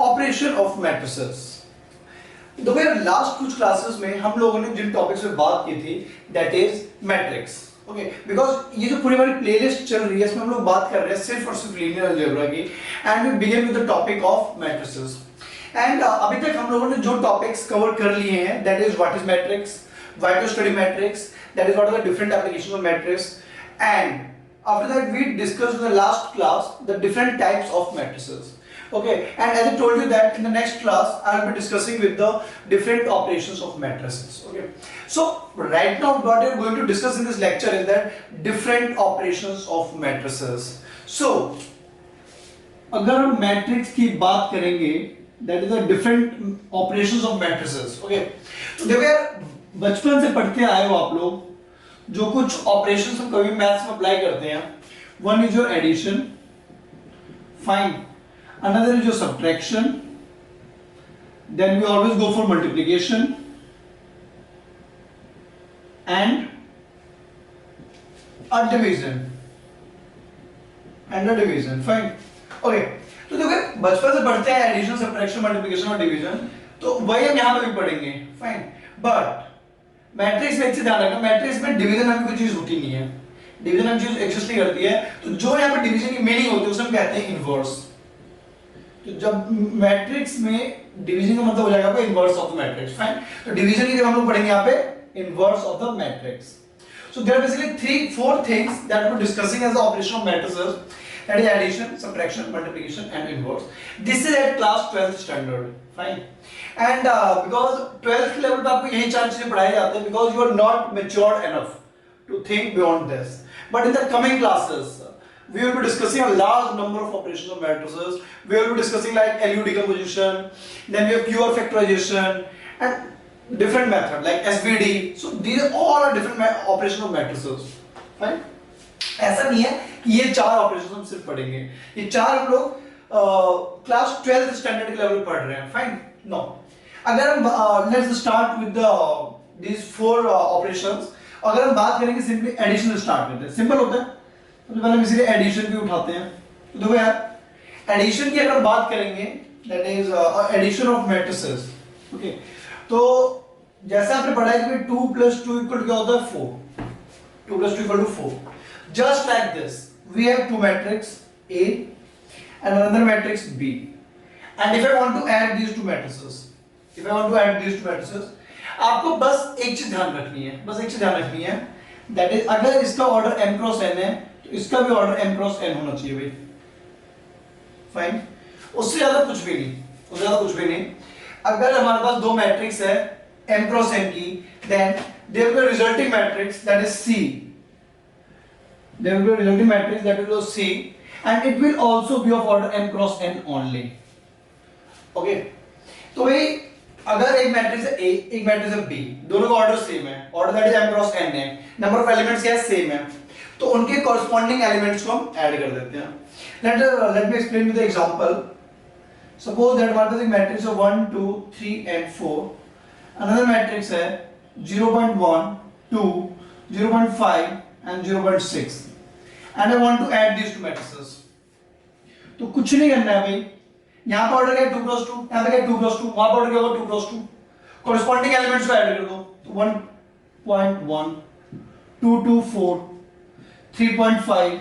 Operation of matrices. देखो यार, last कुछ क्लासेस में हम लोगों ने जिन टॉपिक्स पे बात की थी that is matrix. Okay, because ये जो पूरी हमारी प्लेलिस्ट चल रही है इसमें हम लोग बात कर रहे हैं सिर्फ और सिर्फ लीनियर अलजेब्रा की, and we begin with the topic of matrices. And अभी तक हम लोगों ने जो टॉपिक्स कवर कर लिए हैं that is what is matrix, why to study matrix, that is what are the different applications of matrix, and after that we discussed in the last class the different types of matrices. Okay, and as I told you that in the next class I will be discussing with the different operations of matrices. Okay, so right now what we are going to discuss in this lecture is that different operations of matrices. So अगर हम matrix की बात करेंगे that is the different operations of matrices. Okay, तो देखो यार, बचपन से पढ़ते आए हो आप लोग, जो कुछ ऑपरेशंस हम कभी मैथ्स में अप्लाई करते हैं, one is your addition, fine, another is your subtraction, then we always go for multiplication and a division fine. Okay, तो देखो बचपन से पढ़ते हैं एडिशन, सब्ट्रैक्शन, मल्टीप्लिकेशन और डिवीजन, तो वही हम यहां पे भी पढ़ेंगे, फाइन। बट मैट्रिक्स में एक चीज ध्यान रखना, मैट्रिक्स में डिवीजन नाम की कोई चीज होती नहीं है, डिवीजन नाम की चीज एग्जिस्ट नहीं करती है। तो जो यहाँ पे डिवीजन की मीनिंग होती है उसे हम कहते हैं इनवर्स। तो जब मैट्रिक्स में डिवीजन का मतलब हो जाएगा inverse of the matrix, fine. तो डिवीजन की जब हम लोग पढ़ेंगे यहाँ पे inverse of the matrix. So there are basically 4 things that we are discussing as the operation of matrices, that is addition, subtraction, multiplication and inverse. This is at class 12th standard, fine. And because 12th level पे आपको यही 4 चीजें पढ़ाई जाती हैं, because you are not matured enough to think beyond this. But in the coming classes we will be discussing a large number of operations of matrices. We will be discussing like LU decomposition, then we have pure factorization and different method like SVD. So these all are different operations of matrices, fine. ऐसा नहीं है कि ये 4 operation हम सिर्फ पढ़ेंगे, ये 4 हम लोग क्लास 12th स्टैंडर्ड के लेवल पे पढ़ रहे हैं, फाइन। नो, अगर हम let's start with this 4 operations. अगर हम बात करेंगे सिंपली एडिशन स्टार्ट करते हैं, सिंपल होता है। सबसे पहले हम इसीलिए एडिशन भी उठाते हैं। तो देखो यार, एडिशन की अगर बात करेंगे that is addition of matrices. Okay, तो जैसे आपने पढ़ा है कि 2 + 2 = क्या होता है 4, 2 + 2 = 4। Just like this, we have 2 matrices A and another matrix B. And if I want to add these two matrices, आपको बस एक चीज ध्यान रखनी है, that is अगर इसका ऑर्डर m क्रॉस n है तो इसका भी ऑर्डर m क्रॉस n होना चाहिए भाई, फाइन। उससे ज्यादा कुछ भी नहीं। अगर हमारे पास 2 मैट्रिक्स है m क्रॉस n की, then there will be a resulting matrix that is C. There will be a resulting matrix that will be C, and it will also be of order m cross n only. Okay, तो भाई अगर एक matrix है A, एक matrix है B, दोनों का order same है, order that is m cross n है, नंबर ऑफ एलिमेंट्स क्या है सेम है, तो उनके कॉरस्पॉन्डिंग एलिमेंट्स को हम ऐड कर देते हैं। Let me explain with the example. Suppose that हमारे पास एक मैट्रिक्स है 1 2 3 and 4, अनदर मैट्रिक्स है 0.1 2 0.5 and 0.6, and I want to add these two matrices. तो कुछ नहीं करना है भाई, यहाँ पर ऑर्डर क्या 2 + 2, यहाँ पे क्या 2 + 2, वहां पर ऑर्डर क्या होगा 2 + 2, कॉरस्पॉन्डिंग एलिमेंट्स को ऐड कर दो। तो 1.1 2.4 3.5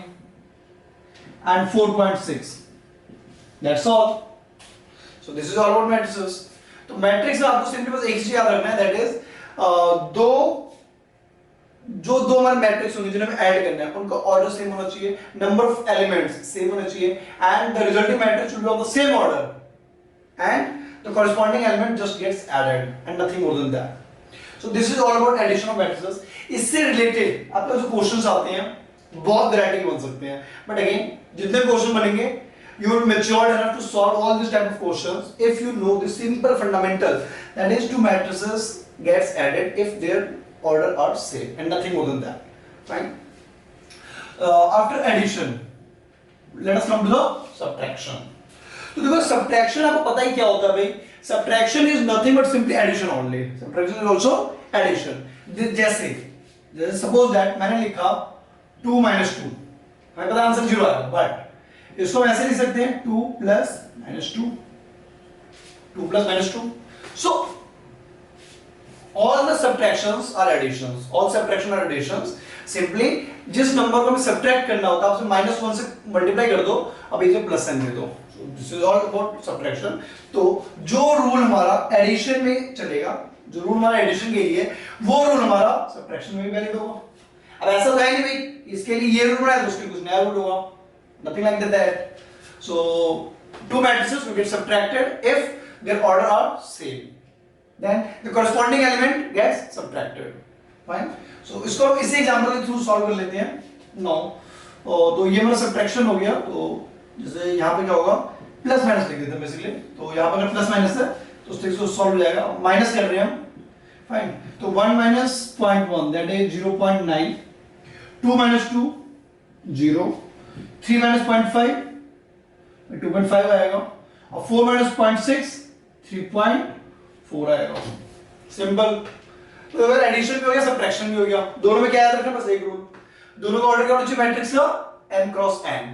and 4.6, that's all. So this is all about matrices. तो मैट्रिक्स में आपको सिंपली बस एक चीज याद रखना है, दैट इज जो 2 हमारे मैट्रिक्स होंगे जिन्हें हमें ऐड करना है उनका ऑर्डर सेम होना चाहिए, नंबर ऑफ एलिमेंट्स सेम होना चाहिए, and the resulting matrix should be of the same order and the corresponding element just gets added and nothing more than that. So this is all about addition of matrices. इससे related आपके जो questions आते हैं बहुत variety के बन सकते हैं, बट अगेन जितने क्वेश्चन बनेंगे you will mature enough to solve all these type of questions if you know the simple fundamental, that is 2 matrices gets added if their order are same and nothing more than that, fine. After addition let us come to the subtraction. तो देखो subtraction आपको पता ही क्या होता है भाई, subtraction is nothing but simply addition only. Subtraction is also addition. जैसे suppose that मैंने लिखा 2 - 2, हमें पता आंसर 0 आएगा, बट इसको हम ऐसे लिख सकते हैं 2 + -2, 2 plus minus 2. So all the subtractions are additions. All subtraction are additions. Simply जिस नंबर को हमें सब्ट्रैक्ट करना होता है, आप -1 से मल्टीप्लाई कर दो, अब इसे प्लस साइन दे दो. This is all about subtraction. तो जो रूल हमारा एडिशन में चलेगा, जो रूल हमारा एडिशन के लिए, वो रूल हमारा सब्ट्रैक्शन में भी वैलिड होगा. अब ऐसा तो है नहीं भाई इसके लिए ये रूल है तो उसके कुछ नया रूल होगा. Nothing like that. So two matrices will get subtracted if their order are same. Then the corresponding element gets subtracted. Fine. So इसको हम इसी एग्जांपल के थ्रू सॉल्व कर लेते हैं. Now तो ये मेरा सब्ट्रैक्शन हो गया. तो जैसे यहाँ पे क्या होगा, प्लस माइनस लिख देते हैं बेसिकली. तो यहाँ पर अगर प्लस माइनस है तो उससे इसको सॉल्व हो जाएगा. माइनस कर रहे हैं हम. फाइन. तो 1 minus 0.1 that is 0.9. 2 minus 2 0. 3 minus 0.5 2.5 आएगा. और 4 minus 0.6 3.4 आएगा. सिंपल. तो अगर एडिशन भी हो गया, सब्ट्रैक्शन भी हो गया. दोनों में क्या याद रखना, बस एक रूल. दोनों का ऑर्डर क्या होना चाहिए मैट्रिक्स का, m cross n.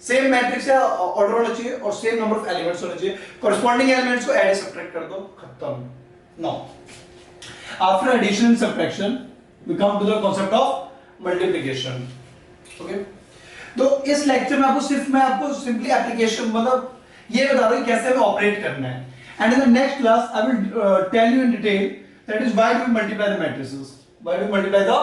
Same matrix का ऑर्डर होना चाहिए और सेम नंबर ऑफ एलिमेंट्स होने चाहिए. कॉरेस्पॉन्डिंग एलिमेंट्स को ऐड सब्ट्रैक्ट कर दो, खत्म. Now after addition and subtraction we come to the concept of multiplication. Okay. तो इस लेक्चर में मैं आपको सिंपली एप्लीकेशन मतलब ये बता रहा हूं कैसे हमें ऑपरेट करना है. And in the next class I will tell you in detail that is why do we multiply the matrices. Why do we multiply the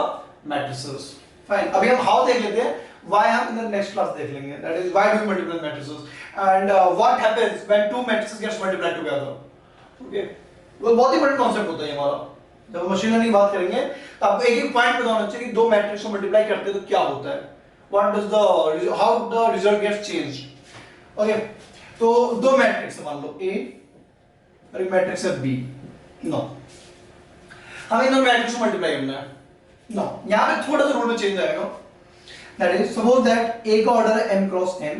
matrices. Fine. अभी हम हाउ देख लेते हैं, व्हाई हम इन द नेक्स्ट क्लास देख लेंगे. That is why do we multiply the matrices and what happens when two matrices gets multiplied together. Okay. वो बहुत ही बड़ा कांसेप्ट होता है हमारा. जब हम मशीन लर्निंग बात करेंगे तो आपको एक एक पॉइंट पता होना चाहिए कि दो मैट्रिक्स को मल्टीप्लाई करते हैं तो क्या होता है. What does the how the result gets changed? Okay, तो दो मैट्रिक्स मान लो A और एक मैट्रिक्स है B. नो, हमें इन दोनों मैट्रिक्स को मल्टीप्लाई करना है. नो, यहाँ पे थोड़ा सा रूल में चेंज आएगा. That is, suppose that A का ऑर्डर है m क्रॉस n,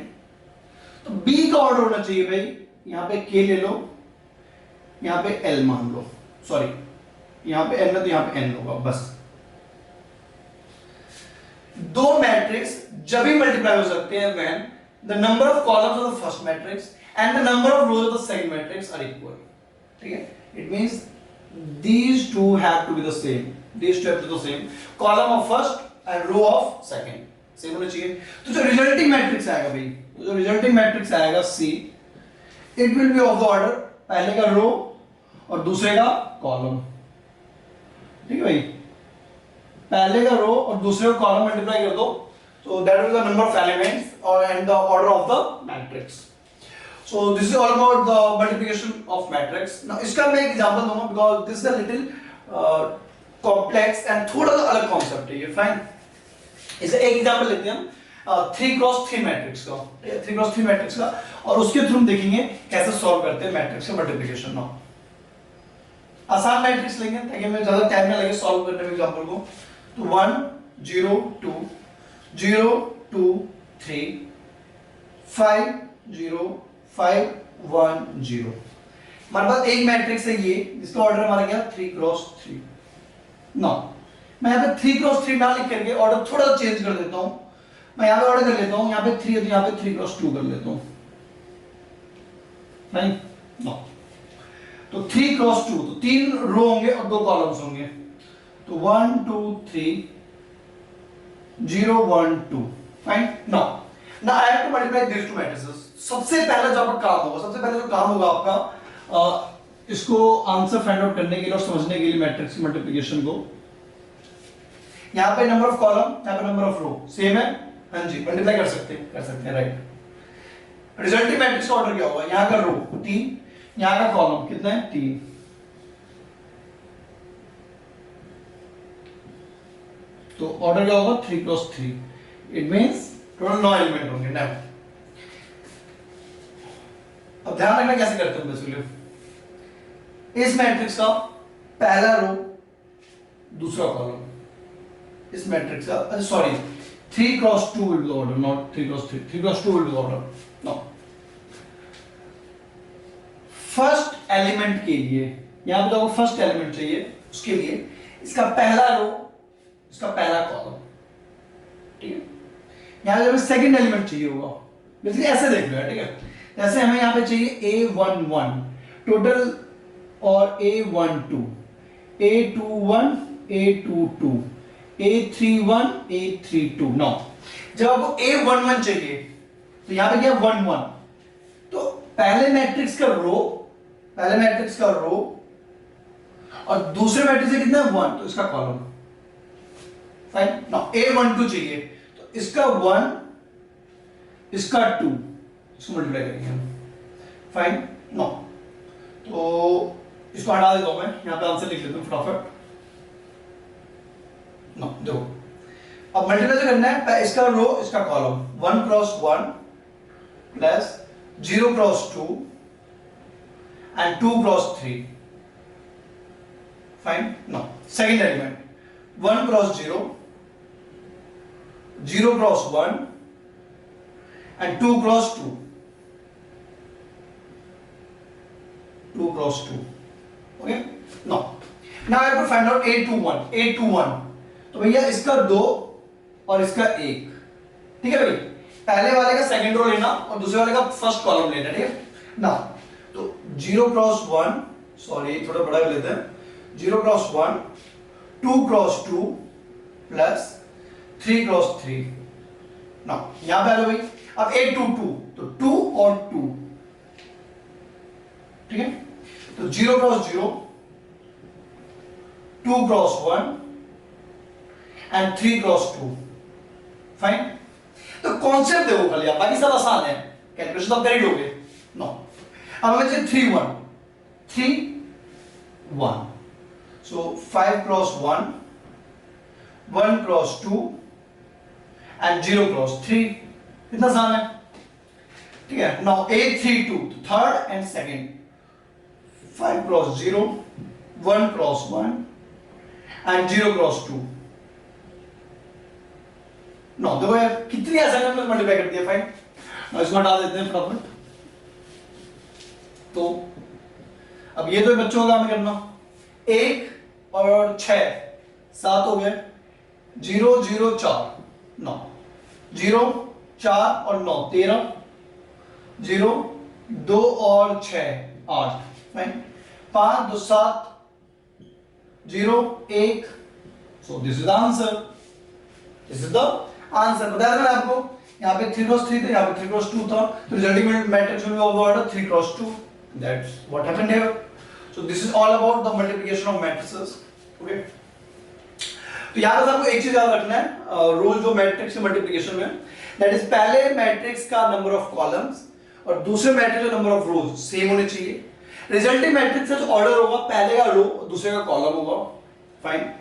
तो B का ऑर्डर होना चाहिए भाई. यहाँ पे K ले लो, यहाँ पे L मान लो. सॉरी, यहाँ पे n है तो यहाँ पे n होगा बस. दो मैट्रिक्स जब भी मल्टीप्लाई हो सकते हैं when the number of columns of the first matrix and the number of rows of the second matrix are equal. ठीक है. It means these two have to be the same. These two have to be the same. Column of first and row of second same होना चाहिए. तो जो resulting matrix आएगा भाई, जो resulting matrix आएगा C, it will be of the order पहले का रो और दूसरे का कॉलम. ठीक है भाई. पहले का रो और दूसरे का कॉलम मल्टीप्लाई कर दो तो that is the number of elements और and the order of the matrix. So this is all about the multiplication of matrix. Now इसका मैं एक एग्जांपल दूंगा because this is a little complex and थोड़ा सा अलग कांसेप्ट है ये. फाइन. इसे एक एग्जांपल लेते हैं हम 3 क्रॉस 3 मैट्रिक्स का. 3 क्रॉस 3 मैट्रिक्स का और उसके थ्रू हम देखेंगे कैसे सॉल्व करते हैं मैट्रिक्स का मल्टीप्लिकेशन. नाउ आसान मैट्रिक्स लेंगे ताकि हमें ज्यादा टाइम ना लगे सॉल्व करने में एग्जांपल को. तो 1 0 2 0 2 3 5 0 5 1 0. हमारे पास एक मैट्रिक्स है ये जिसका ऑर्डर हमारा क्या 3 क्रॉस 3. नो, मैं यहाँ पे 3 क्रॉस 3 ना लिख करके ऑर्डर थोड़ा सा चेंज कर देता हूँ. मैं यहाँ पे ऑर्डर कर लेता हूँ, यहाँ पे 3 है तो यहाँ पे 3 क्रॉस 2 कर लेता हूँ. फाइन. नो, तो 3 क्रॉस 2 तो 3 रो होंगे और 2 कॉलम्स होंगे. तो 1 2 3 0 1 2. Fine. Now I have to multiply this to matrices. सबसे पहला जो आपका काम होगा, सबसे पहले जो काम होगा आपका इसको आंसर फाइंड आउट करने के लिए और समझने के लिए मैट्रिक्स की मल्टीप्लिकेशन को. यहाँ पे नंबर ऑफ कॉलम, यहाँ पे नंबर ऑफ रो सेम है. हाँ जी, मल्टीप्लाई कर सकते हैं. राइट. रिजल्टिंग मैट्रिक्स का ऑर्डर क्या होगा, यहाँ का रो 3, यहाँ का कॉलम कितना है 3. तो ऑर्डर क्या होगा 3 cross 3. It means total 9 element होंगे. ना अब ध्यान रखना कैसे करते हैं बेसिकली. इस मैट्रिक्स का पहला रो दूसरा कॉलम, इस मैट्रिक्स का sorry 3 cross 2 will be the order, not 3 cross 3. 3 cross 2 will be the order. No, first element के लिए यहां पे तो फर्स्ट एलिमेंट चाहिए, उसके लिए इसका पहला रो, इसका पहला कॉलम. ठीक है. यहां पे सेकंड एलिमेंट चाहिए होगा. बेसिकली ऐसे देख लो. ठीक है. जैसे हमें यहां पे चाहिए A11 total or A12, A21, A22, A31, A32. Now जब आपको A11 चाहिए तो यहां पे क्या 11, तो पहले मैट्रिक्स का रो और दूसरे मैट्रिक्स से कितना 1, तो इसका कॉलम। फाइन। नाउ A12 चाहिए तो इसका 1, इसका 2, इसको मल्टीप्लाई करेंगे हम। फाइन। नो, तो इसको हटा देता हूं मैं, यहां पे आंसर लिख लेता हूं फटाफट। नो देखो, अब मल्टीप्लाई करना है इसका रो इसका column. 1 cross 1 plus 0 cross 2 and 2 cross 3। Fine. No, second element 1 cross 0, 0 cross 1 and 2 cross 2, 2 cross 2. Okay, now I have to find out A21, तो भैया इसका 2 और इसका 1, ठीक है भाई। पहले वाले का सेकंड रो लेना और दूसरे वाले का फर्स्ट कॉलम लेना, ठीक है ना। तो 0 क्रॉस 1, सॉरी थोड़ा बड़ा कर लेते हैं, 0 क्रॉस 1, 2 क्रॉस 2 प्लस 3 क्रॉस 3। ना यहां पे आ जाओ भाई, अब A22 तो 2 और 2, ठीक है। तो 0 cross 0, 2 cross 1 and 3 cross 2। Fine. तो कॉन्सेप्ट देखो खाली, आप बाकी सब आसान है, कैलकुलेशन तो कर ही लोगे। नो, अब हमें चाहिए 3 1, so 5 cross 1, 1 cross 2 and 0 cross 3। कितना आसान है, ठीक है। Now A32 third and second, 5 cross 0, 1 cross 1 and 0 cross 2। No देखो यार कितनी आसान है, हमने मल्टीप्लाई कर दिया। फाइन। नाउ इसको हटा देते हैं फटाफट। तो अब ये तो बच्चों का काम करना, 1 और 6 7 हो गए, 0 0 4 9, 0 4 और 9 13, 0 2 और 6 8। Fine. 5 2 7, 0 1। So this is the answer, this is the answer. बताया था ना आपको, यहाँ पे 3 क्रॉस 3 था, यहाँ पे 3 क्रॉस 2 था, तो resulting matrix will be of the order 3 cross 2। That's what happened here. So this is all about the multiplication of matrices. Okay, तो यहां पर आपको एक चीज याद रखना है, रोज जो मैट्रिक्स के मल्टीप्लिकेशन में, दैट इज पहले मैट्रिक्स का नंबर ऑफ कॉलम्स और दूसरे मैट्रिक्स का नंबर ऑफ रोज सेम होने चाहिए। रिजल्टिंग मैट्रिक्स का जो ऑर्डर होगा, पहले का रो और दूसरे का कॉलम होगा। फाइन।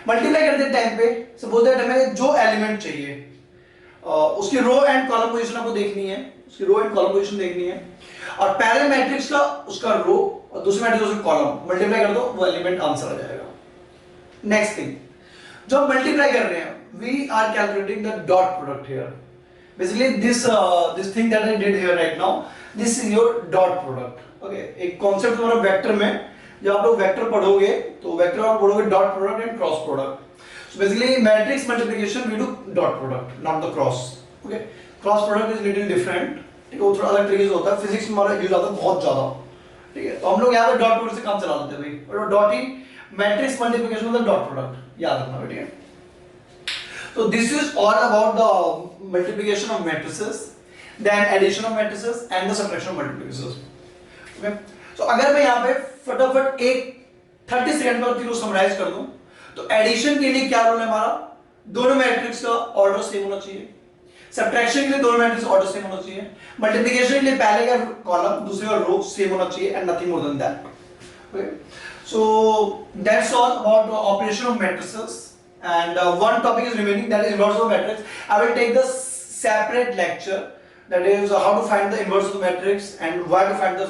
मल्टीप्लाई करते टाइम पे सपोज दैट हमें जो एलिमेंट चाहिए उसकी रो एंड कॉलम पोजीशन आपको देखनी है, उसकी रो एंड कॉलम पोजीशन देखनी है, और पहले मैट्रिक्स का उसका रो और दूसरे मैट्रिक्स उसका कॉलम मल्टीप्लाई कर दो, वो एलिमेंट आंसर आ जाएगा। नेक्स्ट थिंग, जो हम मल्टीप्लाई कर रहे हैं, we are calculating the dot product here. Basically this thing that I did here right now, this is your dot product. Okay, एक कॉन्सेप्ट तुम्हारा वेक्टर में, जब आप लोग वेक्टर पढ़ोगे तो वेक्टर आप पढ़ोगे dot product and cross product. So basically matrix multiplication we do dot product, not the cross. Okay, cross product is little different, ठीक है, वो थोड़ा अलग तरीके से होता है, फिजिक्स में हमारा यूज आता है बहुत ज्यादा, ठीक है। तो हम लोग यहाँ पे डॉट प्रोडक्ट से काम चला लेते हैं भाई, और डॉट ही मैट्रिक्स मल्टीप्लिकेशन मतलब डॉट प्रोडक्ट, याद रखना, ठीक है। So this is all about the multiplication of matrices, then addition of matrices and the subtraction of multiplications. Okay? So अगर मैं यहाँ पे फटाफट एक 30 सेकंड में तीनों समराइज कर दूं, तो एडिशन के लिए क्या रूल है हमारा, दोनों मैट्रिक्स का ऑर्डर सेम होना चाहिए। सब्ट्रैक्शन के लिए दोनों मैट्रिक्स ऑर्डर सेम होना चाहिए। मल्टीप्लिकेशन के लिए पहले का कॉलम दूसरे का रो सेम होना चाहिए, and nothing more than that. Okay? So that's all about the operation of matrices. And one topic is remaining, that is inverse of matrix. I will take the separate lecture, that is how to find the inverse of the matrix and why to find the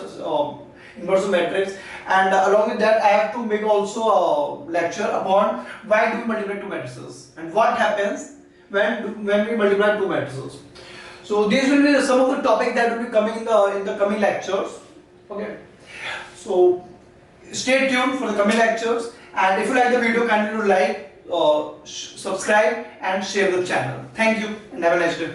inverse of matrix, and along with that I have to make also a lecture upon why do we multiply two matrices and what happens when we multiply two matrices. So these will be some of the topics that will be coming in the coming lectures. Okay, so stay tuned for the coming lectures, and if you like the video, kindly like, subscribe and share the channel. Thank you and have a nice day.